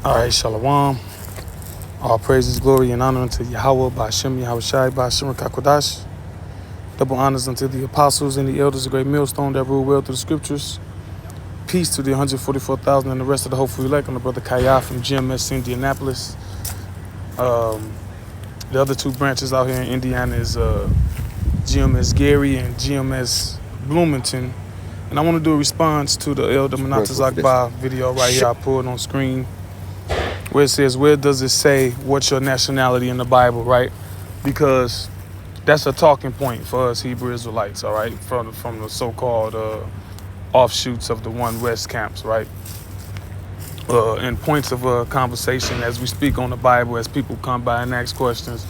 All right, Shalom. All praises, glory, and honor unto Yahweh, by Hashem, Yahweh Shai, by Hashem, Kakodash. Double honors unto the apostles and the elders, a great millstone that rule well through the scriptures. Peace to the 144,000 and the rest of the hopeful elect, and the brother Kaya from GMS Indianapolis. The other two branches out here in Indiana is GMS Gary and GMS Bloomington. And I want to do a response to the Elder Manatazak Ba video right here I pulled on screen, where it says, where does it say what's your nationality in the Bible, right? Because that's a talking point for us Hebrew Israelites, all right, from the so-called offshoots of the One West camps, right? And points of conversation as we speak on the Bible, as people come by and ask questions,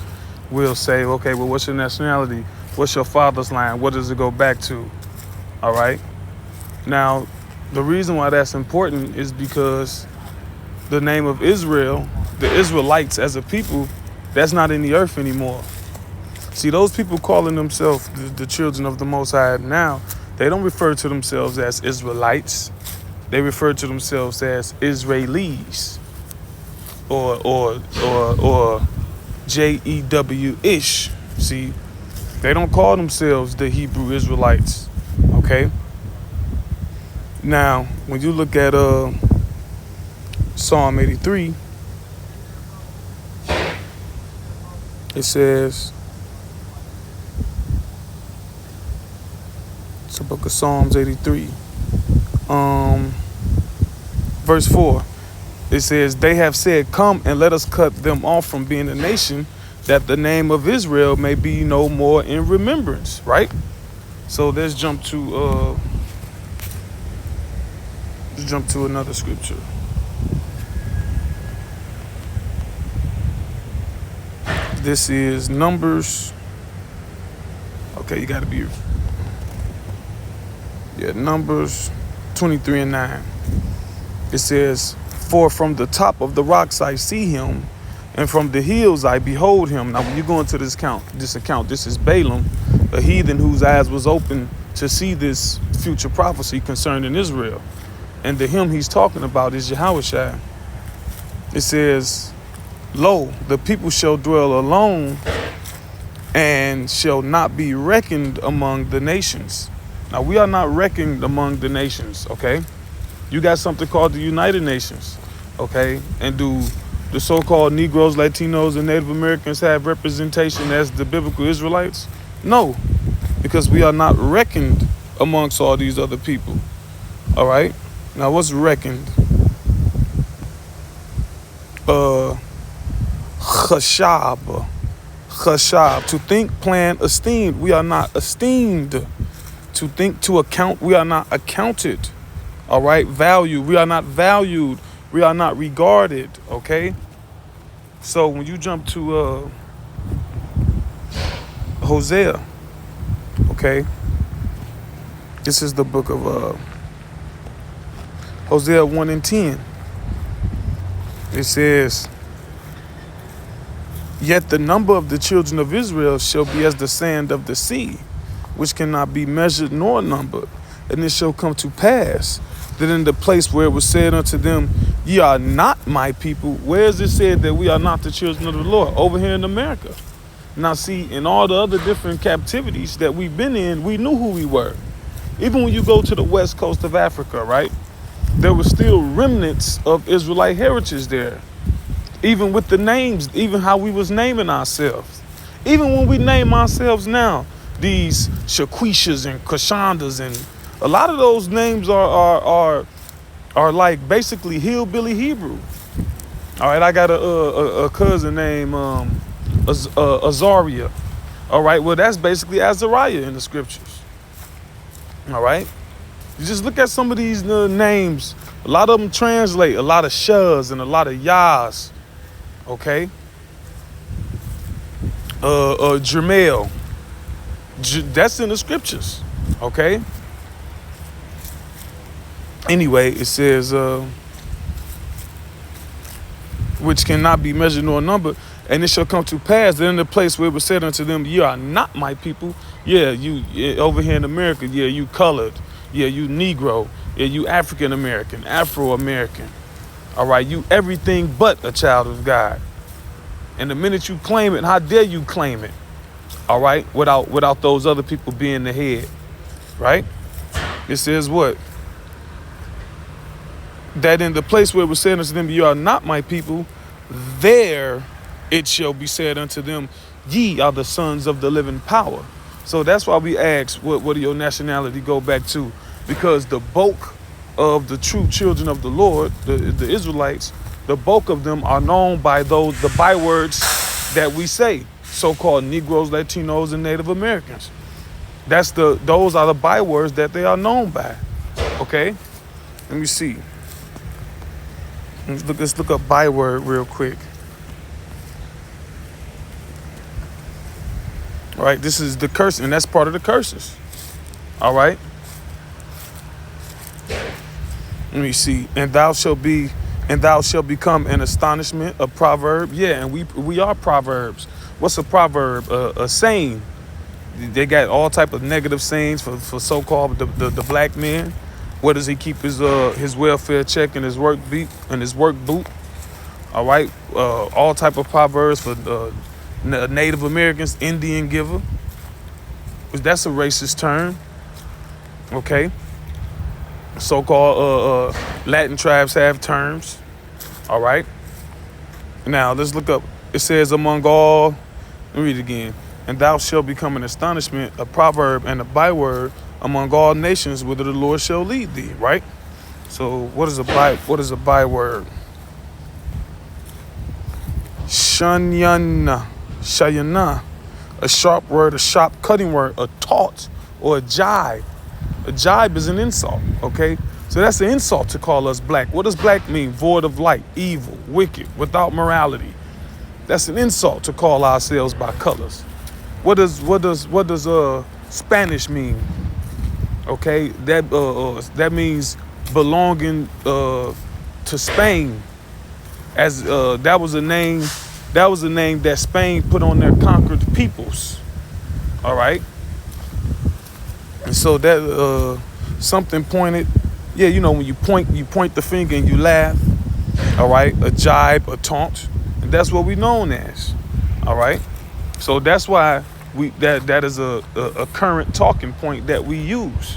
we'll say, okay, well, what's your nationality? What's your father's line? What does it go back to? All right. Now, the reason why that's important is because the name of Israel, the Israelites as a people, that's not in the earth anymore. See, those people calling themselves the children of the Most High now, they don't refer to themselves as Israelites. They refer to themselves as Israelis or Jew-ish. See, they don't call themselves the Hebrew Israelites, okay? Now, when you look at Psalm 83, it says, it's the book of Psalms 83, verse 4. It says, they have said, come and let us cut them off from being a nation, that the name of Israel may be no more in remembrance, right? So let's jump to another scripture. This is Numbers. Okay, you got to be. Yeah, Numbers 23 and 9. It says, for from the top of the rocks I see him, and from the hills I behold him. Now, when you go into this account, this is Balaam, a heathen whose eyes was open to see this future prophecy concerning Israel. And the him he's talking about is Yahweh Shai. It says, lo, the people shall dwell alone and shall not be reckoned among the nations. Now, we are not reckoned among the nations, okay? You got something called the United Nations, okay? And do the so-called Negroes, Latinos, and Native Americans have representation as the biblical Israelites? No, because we are not reckoned amongst all these other people, all right? Now, what's reckoned? Chashab, to think, plan, esteemed. We are not esteemed. To think, to account, we are not accounted. All right, value, we are not valued. We are not regarded, okay? So when you jump to Hosea, okay? This is the book of Hosea 1 and 10. It says, yet the number of the children of Israel shall be as the sand of the sea, which cannot be measured nor numbered. And it shall come to pass that in the place where it was said unto them, ye are not my people, where is it said that we are not the children of the Lord? Over here in America. Now see, in all the other different captivities that we've been in, we knew who we were. Even when you go to the west coast of Africa, right? There were still remnants of Israelite heritage there. Even with the names, even how we was naming ourselves. Even when we name ourselves now, these Shaquishas and Kashandas, and a lot of those names are like basically hillbilly Hebrew. All right, I got a cousin named Azariah. All right, well, that's basically Azariah in the scriptures. All right. You just look at some of these names. A lot of them translate, a lot of shahs and a lot of yahs. Okay. Jermail. That's in the scriptures. Okay. Anyway, it says, which cannot be measured nor numbered, and it shall come to pass that in the place where it was said unto them, ye are not my people. Yeah, over here in America, yeah, you colored. Yeah, you Negro. Yeah, you African American, Afro American. All right, you everything but a child of God. And the minute you claim it, how dare you claim it? All right, without those other people being the head, right? It says what? That in the place where it was said unto them, you are not my people, there it shall be said unto them, ye are the sons of the living power. So that's why we ask, what do your nationality go back to? Because the bulk of the true children of the Lord, the Israelites, the bulk of them are known by the bywords that we say, so-called Negroes, Latinos, and Native Americans. Those are the bywords that they are known by. Okay, let me see. Let's look up byword real quick. All right, this is the curse, and that's part of the curses. All right. Let me see. And thou shalt become an astonishment, a proverb. Yeah, and we are proverbs. What's a proverb? A saying. They got all type of negative sayings for so-called the black man. Where does he keep his welfare check and his work boot? All right, all type of proverbs for Native Americans, Indian giver. That's a racist term. Okay. So-called Latin tribes have terms. All right. Now let's look up. It says among all. Let me read it again. And thou shalt become an astonishment, a proverb, and a byword among all nations, whither the Lord shall lead thee. Right. So what is a byword? Shayana, a sharp word, a sharp cutting word, a taunt, or a jibe. A jibe is an insult, okay? So that's an insult to call us black. What does black mean? Void of light, evil, wicked, without morality. That's an insult to call ourselves by colors. What does Spanish mean? Okay, that means belonging to Spain. As that was a name that Spain put on their conquered peoples. All right. And so that something pointed, yeah, you know, when you point the finger and you laugh. All right, a jibe, a taunt, and that's what we're known as. All right. So that's why that is a current talking point that we use.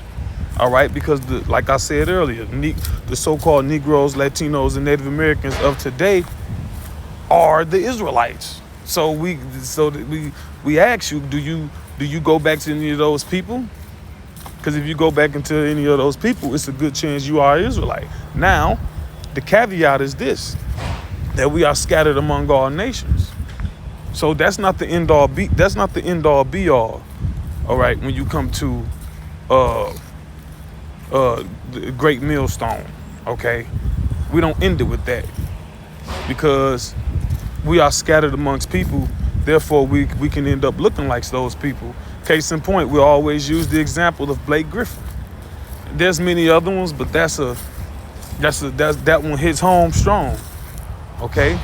All right, because like I said earlier, the so-called Negroes, Latinos, and Native Americans of today are the Israelites. So we ask you, do you go back to any of those people? Because if you go back into any of those people, it's a good chance you are Israelite. Now, the caveat is this: that we are scattered among all nations. So that's not the end all be all. All right, when you come to the great millstone, okay, we don't end it with that, because we are scattered amongst people. Therefore, we can end up looking like those people. Case in point, we always use the example of Blake Griffin. There's many other ones, but that one hits home strong. Okay,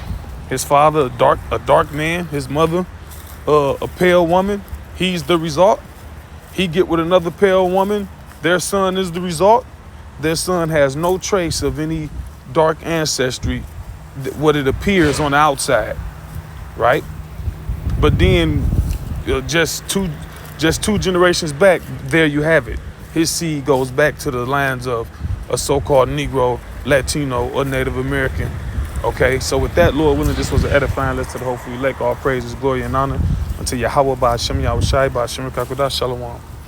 his father a dark man, his mother a pale woman. He's the result. He get with another pale woman. Their son is the result. Their son has no trace of any dark ancestry, what it appears on the outside, right? But then just two generations back, there you have it. His seed goes back to the lands of a so-called Negro, Latino, or Native American. Okay, so with that, Lord willing, this was an edifying lesson to the hopefully elect. All praises, glory, and honor unto Yahweh by Hashem, Yahweh Shai, by Hashem, Shalom.